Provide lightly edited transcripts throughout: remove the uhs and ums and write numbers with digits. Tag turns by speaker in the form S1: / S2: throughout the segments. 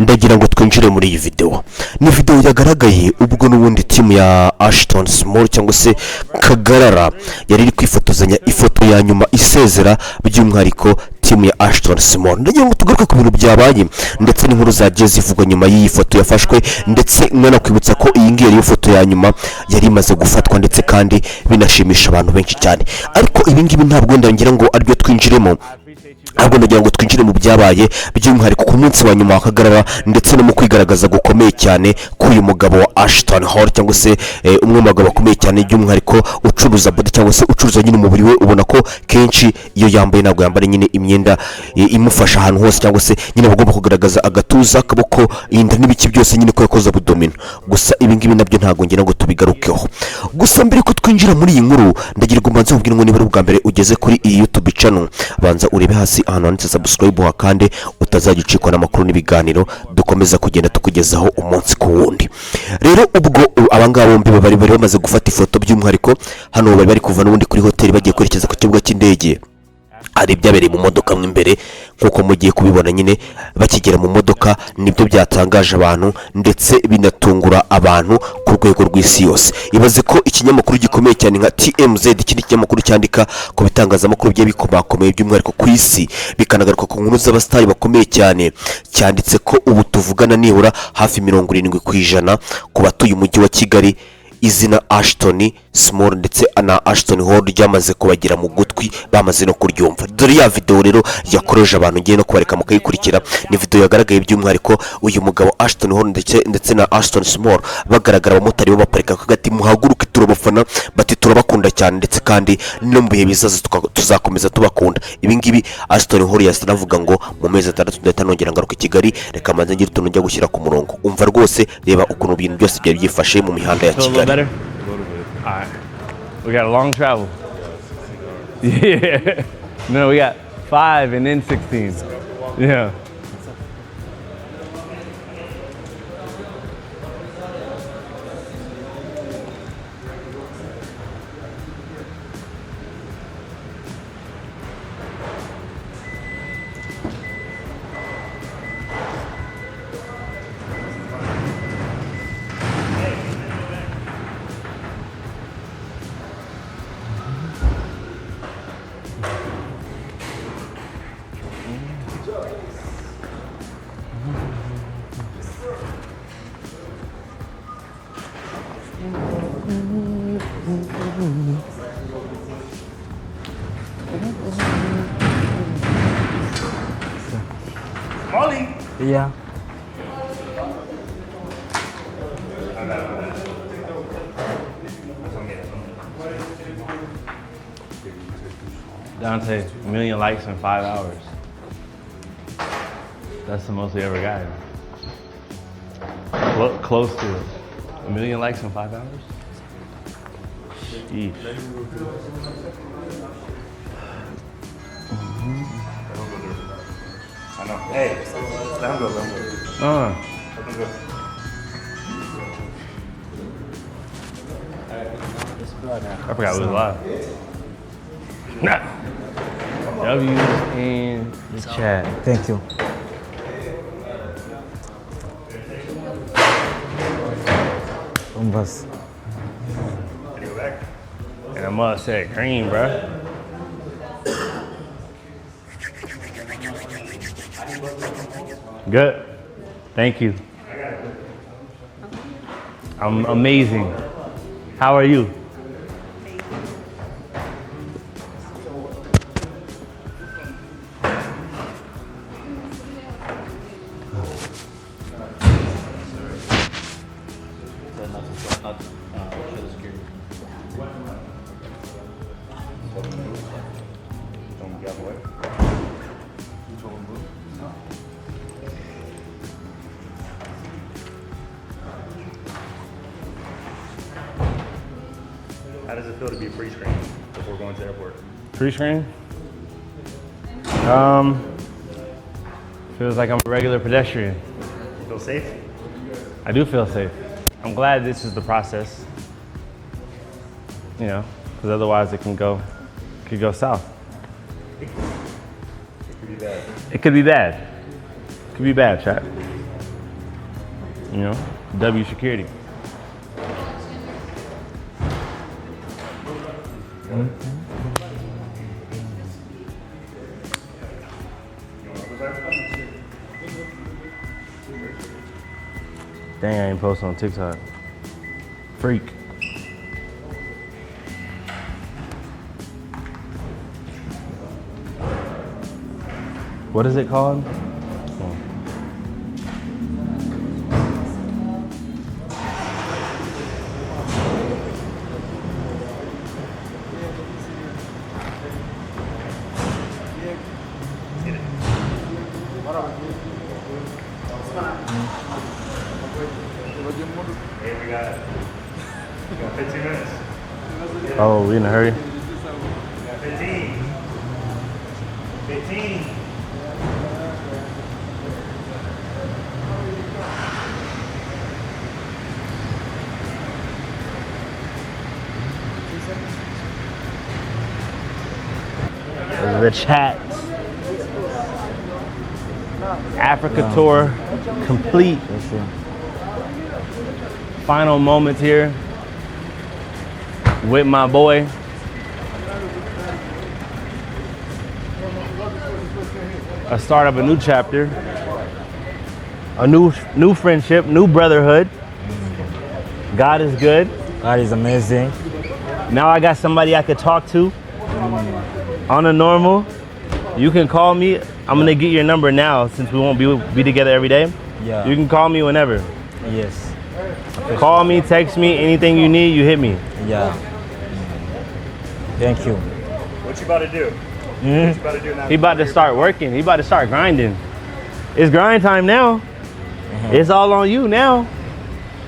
S1: ndagira ngo twinjire muri iyi video. Ni video yagaragaye ubwo n'ubundi timu ya Ashton Small cyangwa se Kagarara yari iri kwifotozanya ifoto ya nyuma isezera, by'umwihariko timu ya Ashton Small. Ndagira ngo tugaruke ku bintu byabaye ndetse n'inkuru zagiye zivugwa nyuma y'iyi foto yafashwe, ndetse mwana kwibutsa ko iyi ngiyi ari foto ya nyuma yari imaze gufatwa, ndetse kandi binashimisha abantu benshi cyane. Ariko ibi ngibi ntabwo ndagira ngo aribyo twinjiremo, ahubwo ndagira ngo twinjire mu byabaye by'umwihariko ku munsi wa nyuma wa Kagarara, ndetse no mu kwigaragaza gukomeye cyane k'uyu mugabo wa Ashton Hall, cyangwa se umwe mu bagabo bakomeye cyane by'umwihariko ucuruza body cyangwa se ucuruza nyine umubiri we. Ubona ko kenshi iyo yambaye ntabwo yambara nyine imyenda imufasha ahantu hose, cyangwa se nyine bagomba kugaragaza agatuza, akaboko, inda n'ibiki byose nyine ko yakoze budomino. Gusa ibi ngibi nabyo ntabwo ngira ngo tubigarukeho. Gusa mbere ko twinjira muri iyi nkuru, ndagira ngo mbanze ubwire ngo niba ari ubwa mbere ugeze kuri iyi YouTube channel, banza urebe hasi ahantu handitse subscribe hakande, utazajya ucikwa n'amakuru n'ibiganiro dukomeza kugenda tukugezaho umunsi ku wundi. Rero ubwo abangaba bombi bari bamaze gufata ifoto, by'umwihariko hano bari kuva n'ubundi kuri hoteli bagiye kwerekeza ku kibuga cy'indege. Hari ibyabereye mu modoka mo imbere nkuko mugiye kubibona, nyine bakigera mu modoka nibyo byatangaje abantu ndetse binatungura abantu ku rwego rw'isi yose. Ibaze ko ikinyamakuru gikomeye cyane nka TMZ, ikindi kinyamakuru cyandika ku bitangazamakuru bye bikomakomeye by'umwihariko ku isi, bikanagaruka ku nkuru z'abastari bakomeye cyane, cyanditse ko ubu tuvugana nibura hafi 70% ku batuye umujyi wa Kigali izina Ashton Small ndetse na Ashton Hall ryamaze kubagira mu gutwi, bamaze no kuryumva. Dore ya video rero yakoroje abantu, ngiye no kubareka mukayikurikira. Ni video yagaragaye by'umwihariko uyu mugabo Ashton Hall ndetse na Ashton Small bagaragara abamotari bo baparika hagati, muhaguruke turabafana, bati turabakunda cyane, ndetse kandi no mu bihe bizaza tuzakomeza tubakunda. Ibi ngibi Ashton Hall yasanavuga ngo mu mezi 6 ndatanongera ngaruka Kigali, reka manze ngira utuntu njya gushyira ku murongo. Umva rwose, reba ukuntu ibintu byose byari byifashe mu mihanda ya Kigali.
S2: Better? All right. We got a long travel. Yeah. No, we got 5 and then 16. Yeah.
S3: Molly?
S4: Yeah.
S2: Dante, 1 million likes in 5 hours. That's the most we ever got. Close to it. 1 million likes in 5 hours? Sheesh.
S3: I know. Hey, let him go, let him go.
S2: Uh,
S3: Let him go.
S2: I forgot we was live. Nah. W's in the chat.
S4: Thank you. Bus.
S3: Can you go back?
S2: And I must say cream, bruh. Good. Thank you. I'm amazing. How are you?
S3: Don't get away. How does it feel to be pre-screened before going to the airport?
S2: Pre-screen? Feels like I'm a regular pedestrian.
S3: You feel safe?
S2: I do feel safe. I'm glad this is the process. You know, because otherwise it could go south.
S3: It could be bad.
S2: It could be bad. It could be bad, chat. You know, W security. Dang, I ain't posting on TikTok. Freak. What is it called?
S3: Hey, we got 15 minutes.
S2: Oh, we in a hurry?
S3: We got 15. 15.
S2: The chat. Africa tour complete. Final moments here with my boy. A start of a new chapter, a new friendship, new brotherhood. God is good.
S4: God is amazing.
S2: Now I got somebody I could talk to on a normal. You can call me. I'm gonna get your number now since we won't be together every day.
S4: Yeah.
S2: You can call me whenever.
S4: Yes.
S2: Call me, text me, anything you need, you hit me.
S4: Yeah. Thank you.
S3: What you about to do? What you about to do now?
S2: He about to start working. He about to start grinding. It's grind time now. It's all on you now.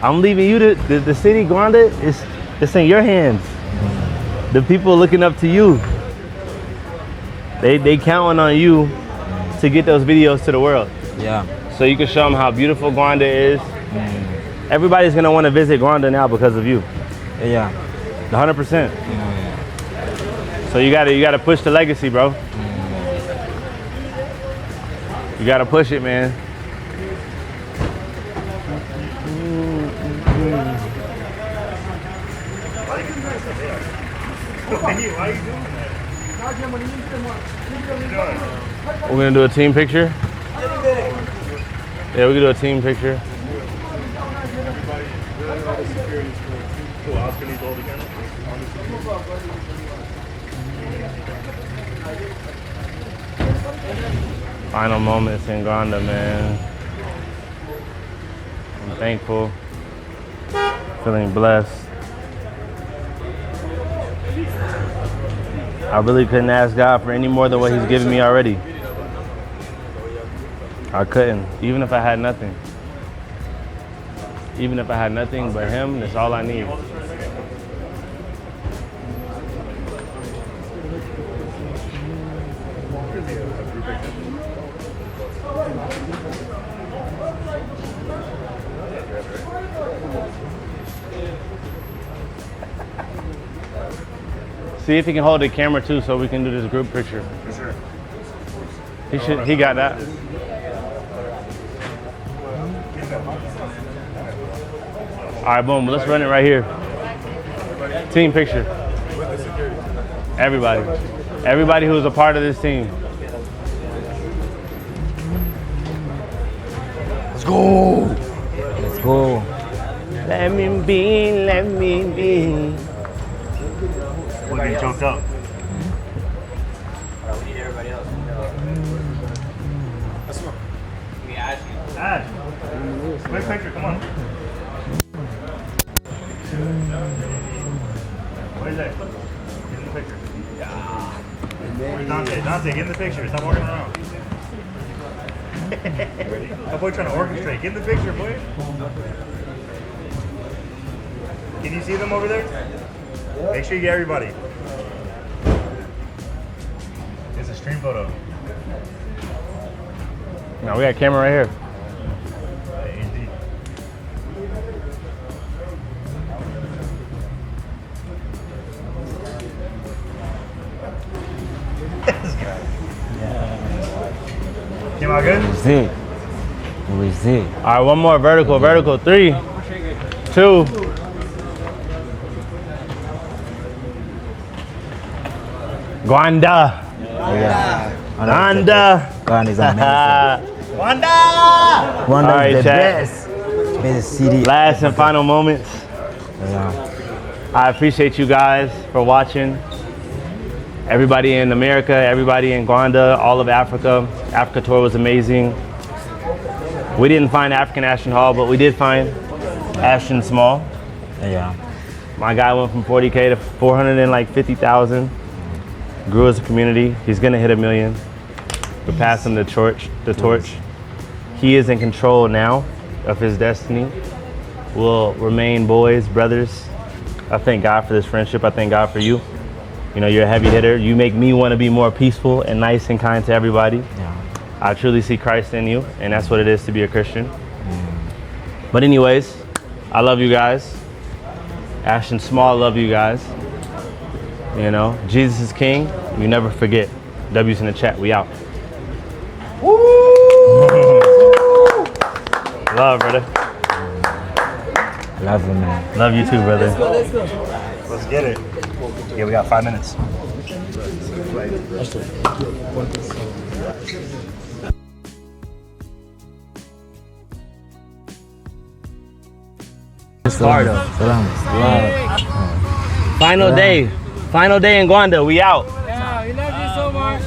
S2: I'm leaving you to the city, Gwanda. It's in your hands. The people looking up to you. They counting on you to get those videos to the world.
S4: Yeah.
S2: So you can show them how beautiful Gwanda is. Everybody's gonna want to visit Gwanda now because of you.
S4: Yeah.
S2: 100%. So you gotta push the legacy, bro. You gotta push it, man.
S3: Why are you doing that?
S2: We're gonna do a team picture. Yeah, we can do a team picture.
S3: Cool, Oscar needs all the cameras.
S2: Final moments in Gwanda, man. I'm thankful, feeling blessed. I really couldn't ask God for any more than what He's given me already. I couldn't, even if I had nothing. Even if I had nothing but Him, that's all I need. See if he can hold the camera too, so we can do this group picture.
S3: For sure.
S2: He got that. All right, boom. Let's run it right here. Team picture. Everybody who's a part of this team.
S4: Let's go. Let's go.
S2: Let me be, let me be.
S3: We're getting choked up.
S5: We need everybody else.
S3: Ash. Quick picture, come on. What is that? Get in the picture. Where's Dante? Dante, get in the picture. Stop walking around. That boy trying to orchestrate. Get in the picture, boy. Can you see them over there? Make sure you get everybody. It's a stream photo.
S2: No, we got a camera right here.
S3: HD. This guy. Came out good?
S4: See. We see.
S2: All right, one more vertical. Vertical. 3, 2. Gwanda.
S4: Yeah.
S2: Gwanda.
S4: Ghana is amazing.
S2: Gwanda.
S4: Rwanda
S2: All right,
S4: is the
S2: chat.
S4: best city.
S2: Last and final moments.
S4: Yeah.
S2: I appreciate you guys for watching. Everybody in America, everybody in Gwanda, all of Africa. Africa tour was amazing. We didn't find African Ashton Hall, but we did find Ashton Small.
S4: Yeah.
S2: My guy went from 40K to 450,000. Grew as a community. He's gonna hit 1 million. We passed him the torch. He is in control now of his destiny. We'll remain boys, brothers. I thank God for this friendship. I thank God for you. You know, you're a heavy hitter. You make me want to be more peaceful and nice and kind to everybody.
S4: Yeah.
S2: I truly see Christ in you, and that's what it is to be a Christian. But anyways, I love you guys. Ashton Small, love you guys. You know, Jesus is King. You never forget. W's in the chat. We out. Love, brother.
S4: Love you, man.
S2: Love you too, brother.
S3: Let's get it. Yeah, we got 5 minutes.
S2: Hard though.
S4: Salam.
S2: Final day in Gwanda. We out.
S5: Yeah, we love you so much.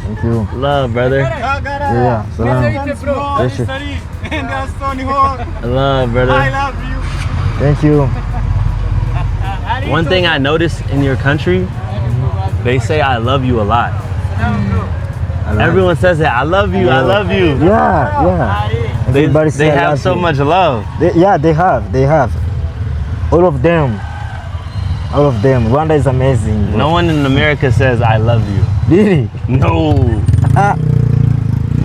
S4: Thank you.
S2: Love, brother.
S4: Yeah. Salam.
S2: Love, brother.
S5: I love you.
S4: Thank you.
S2: One thing I noticed in your country, they say I love you a lot. Everyone says that. I love you. I love you.
S4: Yeah. Everybody
S2: They
S4: say I
S2: have
S4: love
S2: so
S4: you.
S2: much love.
S4: They have. All of them. Rwanda is amazing. Bro.
S2: No one in America says I love you.
S4: Really?
S2: No.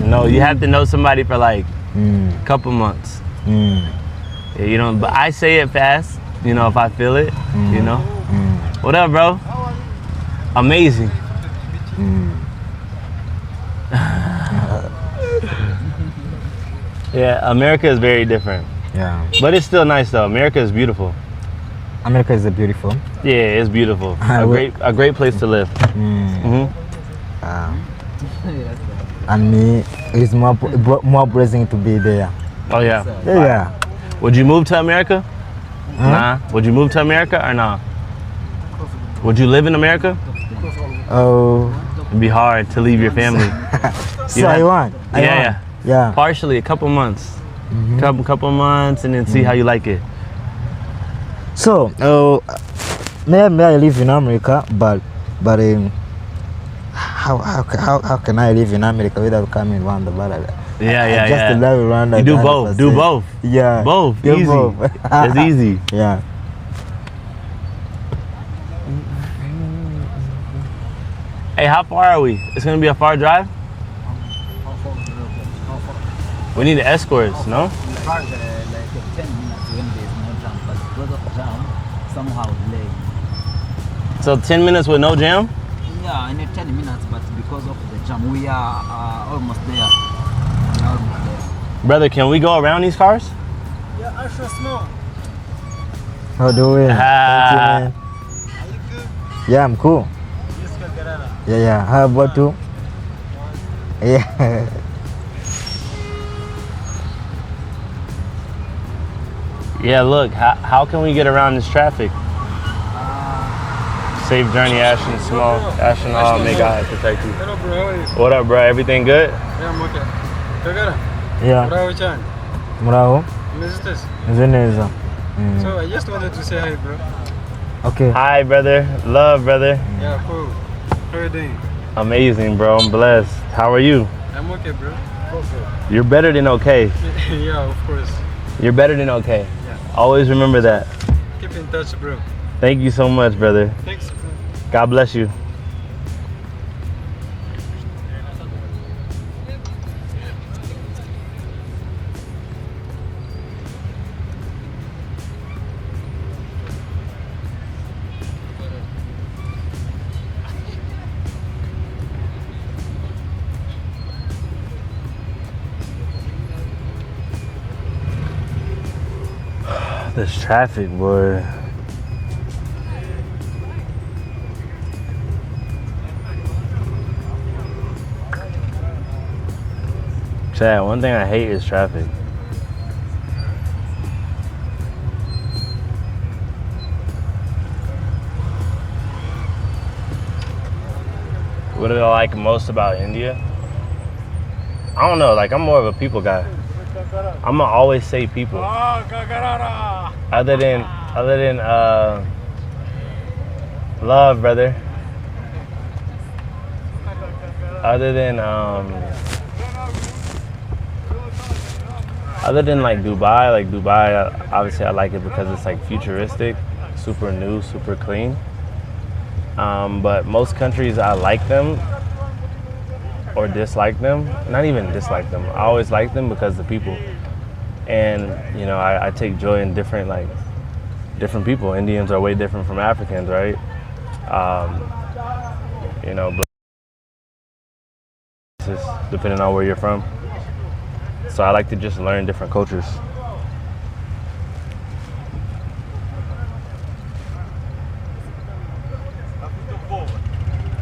S2: No, you have to know somebody for like a couple months. Yeah, you know, but I say it fast, you know, if I feel it, you know. What up, bro? Amazing. Yeah, America is very different.
S4: Yeah.
S2: But it's still nice though. America is beautiful.
S4: America is beautiful.
S2: Yeah, it's beautiful. A great place to live.
S4: And me, it's more blessing to be there.
S2: Oh yeah.
S4: Yeah.
S2: Would you move to America? Nah. Would you move to America or nah? Would you live in America?
S4: Oh.
S2: It'd be hard to leave your family.
S4: So I want. Yeah.
S2: Partially, a couple months. Couple months and then see how you like it.
S4: So, may I live in America, but how can I live in America without coming around the border?
S2: Yeah.
S4: Just love Rwanda.
S2: You do both.
S4: 100%.
S2: Do both.
S4: Yeah.
S2: Both.
S4: Do
S2: Easy.
S4: both.
S2: It's easy.
S4: Yeah.
S2: Hey, how far are we? It's gonna be a far drive? We need to escort us, no?
S6: Like 10 minutes when there's no jam, but because of jam, somehow late.
S2: So 10 minutes with no jam?
S6: Yeah, I need 10 minutes, but because of the jam, we are almost there.
S2: Brother, can we go around these cars?
S5: Yeah, Ashton Small.
S4: How do we? Thank you, man.
S5: Are you good?
S4: Yeah, I'm cool.
S5: Yes, Kagarara.
S4: Yeah. How about you? Yeah.
S2: Yeah, look, how can we get around this traffic? Safe journey, Ashton Small. Ashton Hall, may God protect you.
S5: Hello, bro. How are you?
S2: What up, bro? Everything good?
S5: Yeah, I'm okay. Kagara,
S4: Yeah.
S5: bravo, Chan.
S4: Muraho.
S5: Mrs.
S4: Neza.
S5: So I just wanted to say hi, bro.
S4: Okay.
S2: Hi, brother. Love, brother.
S5: Yeah, cool. How are you doing?
S2: Amazing, bro. I'm blessed. How are you?
S5: I'm okay, bro.
S2: You're better than okay.
S5: Yeah, of course.
S2: You're better than okay.
S5: Yeah.
S2: Always remember that.
S5: Keep in touch, bro.
S2: Thank you so much, brother.
S5: Thanks, bro.
S2: God bless you. This traffic, boy. Chad, one thing I hate is traffic. What did I like most about India? I don't know, like I'm more of a people guy. I'ma always say people.
S5: Kagarara.
S2: Other than love, brother. Other than like Dubai, obviously I like it because it's like futuristic, super new, super clean. But most countries I like them or dislike them. Not even dislike them. I always like them because the people. And you know, I take joy in different people. Indians are way different from Africans, right? You know, depending on where you're from. So I like to just learn different cultures.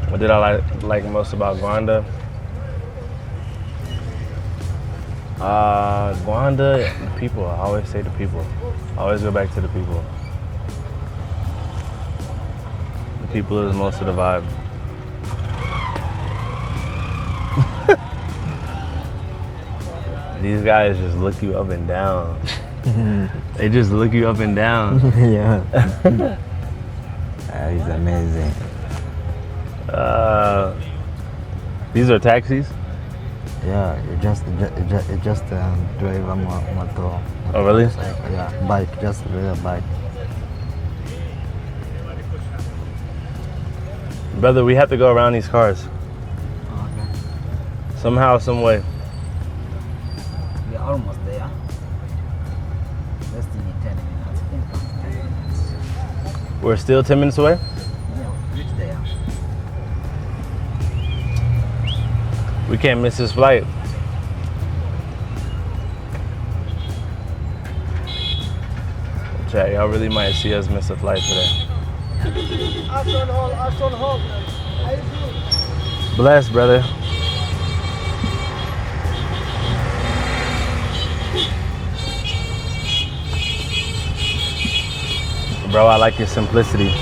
S2: What did I like most about Gwanda? Gwanda, the people. I always say the people. I always go back to the people. The people is most of the vibe. These guys just look you up and down. They just look you up and down.
S4: Yeah. That is amazing.
S2: These are taxis?
S4: Yeah, you just drive a motor.
S2: Oh, really?
S4: Yeah, bike, just drive a bike.
S2: Brother, we have to go around these cars.
S6: Okay.
S2: Somehow, some way.
S6: We are almost there. Less than 10 minutes. 10 minutes.
S2: We're still 10 minutes away?
S6: Yeah, reach there.
S2: We can't miss this flight. Chat, y'all really might see us miss a flight today.
S5: Ashton Hall.
S2: Bless, brother. Bro, I like your simplicity.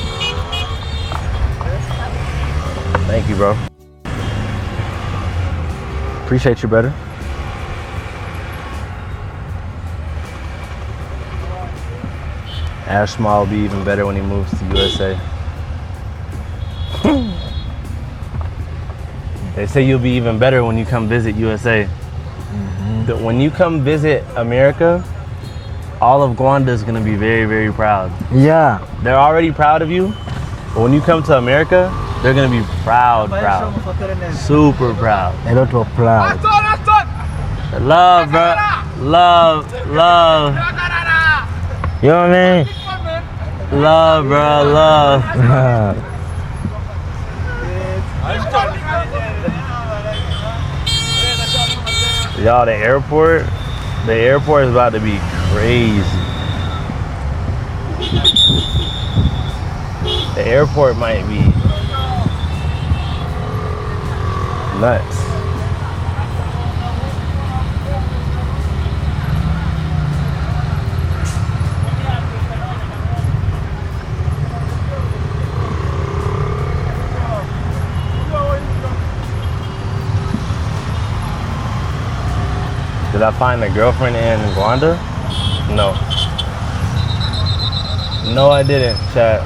S2: Thank you, bro. Appreciate you, brother. Ashma will be even better when he moves to USA. They say you'll be even better when you come visit USA. Mm-hmm. When you come visit America, all of Gwanda is gonna be very, very proud.
S4: Yeah.
S2: They're already proud of you, but when you come to America, they're gonna be proud. Super proud.
S4: A lot of proud.
S2: Love, bro. Love.
S4: You know what I mean?
S2: Love, bro. Love. Y'all, the airport is about to be crazy. The airport might be nuts. Did I find a girlfriend in Gwanda? No. No, I didn't, chat.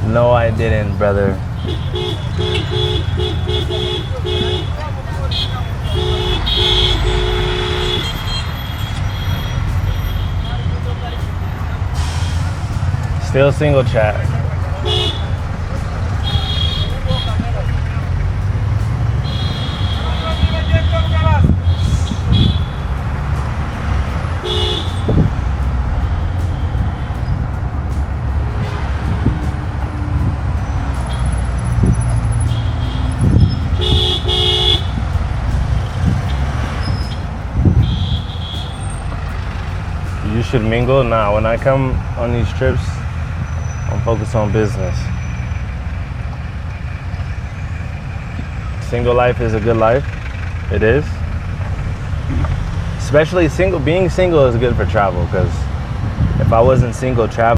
S2: No, I didn't, brother. Still single, chat. you should mingle. Nah, when I come on these trips, I'm focused on business. Single life is a good life. It is. Especially being single is good for travel, because if I wasn't single, travel